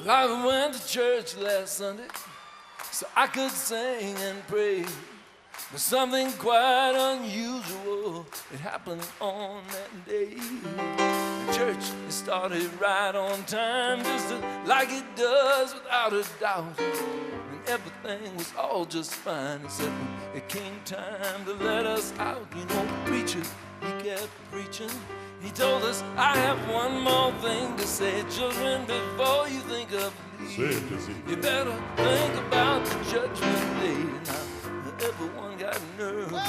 Well, I went to church last Sunday so I could sing and pray. But something quite unusual, it happened on that day. The church, it started right on time, just like it does without a doubt. And everything was all just fine, except when it came time to let us out. You know, the preacher, he kept preaching. He told us, I have one more thing to say. Children, before you think of leaving, you better think about the judgment day. Now, everyone got nervous,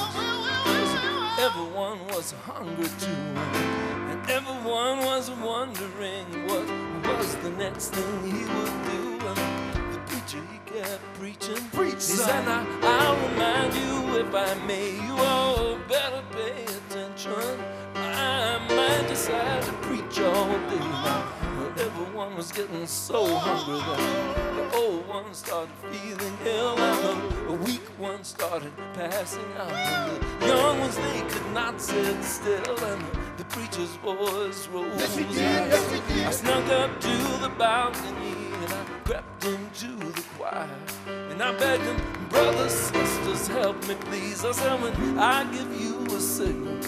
everyone was hungry too, and everyone was wondering what was the next thing he would do. And the preacher, he kept preaching. He said, now, I'll remind you, if I may, you all better pay attention. I might decide to preach all day now. Everyone was getting so hungry that the old ones started feeling ill, and the weak ones started passing out, and the young ones, they could not sit still, and the preacher's voice rose. I snuck up to the balcony and I crept into the choir, and I begged them, brothers, sisters, help me please. I said, when I give you a signal,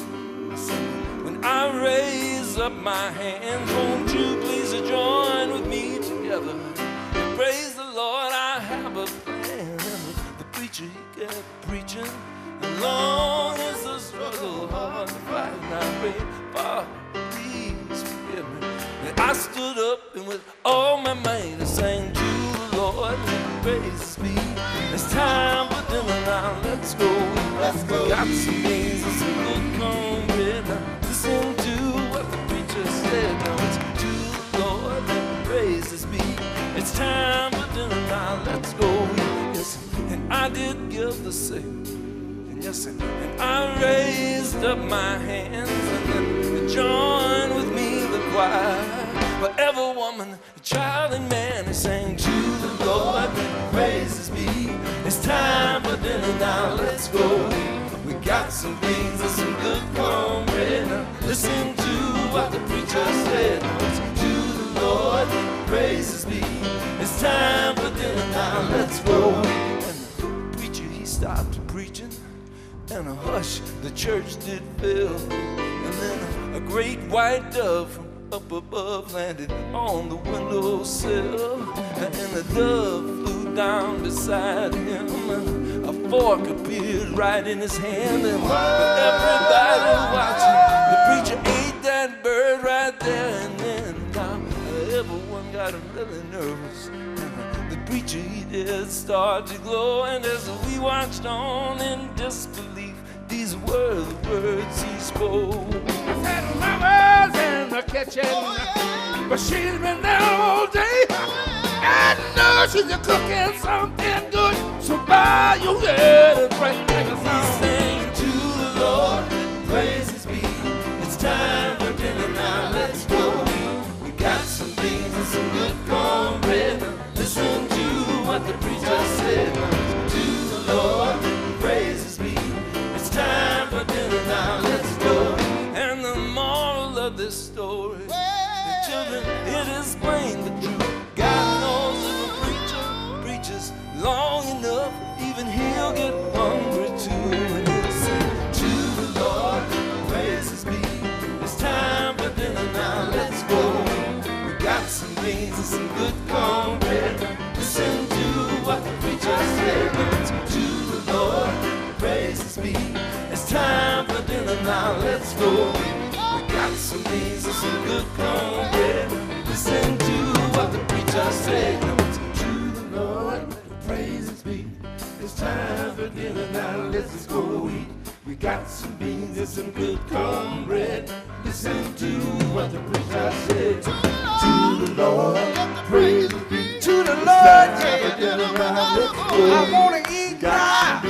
when I raise up my hands, won't you please join with me together? Praise the Lord, I have a plan. And the preacher, he kept preaching, as long as the struggle hard to fight. And I prayed, Father, please forgive me. And I stood up and with all my might I sang to the Lord, and praise be. It's time for dinner now, let's go. Got some things and some good cornbread. Now listen to what the preacher said. Now it's to the Lord and praises be. It's time for dinner now, let's go. Yes, and I did give the signal. And yes, and I raised up my hands, and then joined with me the choir. But every woman, child, and man is saying to the Lord and praises be. It's time for dinner now, let's go. We got some beans and some good cornbread. Now listen to what the preacher said. It's to the Lord and praises be. It's time for dinner now, let's go. And the preacher, he stopped preaching, and a hush the church did fill. And then a great white dove from up above landed on the windowsill, and the dove flew down beside him. A fork appeared right in his hand, and everybody watching, the preacher ate that bird right there and then. Now everyone got really nervous, and the preacher, he did start to glow. And as we watched on in disbelief, these were the words he spoke. I said, Mama's in the kitchen, but she's been there all day. I know she's cooking something good, so bow your head and pray. He's saying to the Lord, praises be. It's time for dinner now, let's go. We got some beans and some good cornbread. Listen to what the preacher said. To the Lord, praises be. It's time for dinner now, let's go. And the moral of this story, the children, it is plain but true. God knows if a preacher preaches long enough, even he'll get hungry too. And he'll sing to the Lord, praises be. It's time for dinner now, let's go. We got some beans and some good cornbread. Listen to what the preacher said. It's to the Lord, praises be. It's time for dinner now, let's go. We got some beans and some good cornbread. Listen to what the preacher said. Now it's to the Lord, praises be. It's time for dinner now, let's go eat. We got some beans and some good cornbread. Listen to what the preacher said. To the Lord, praises be. To the Lord, yeah. I wanna eat now.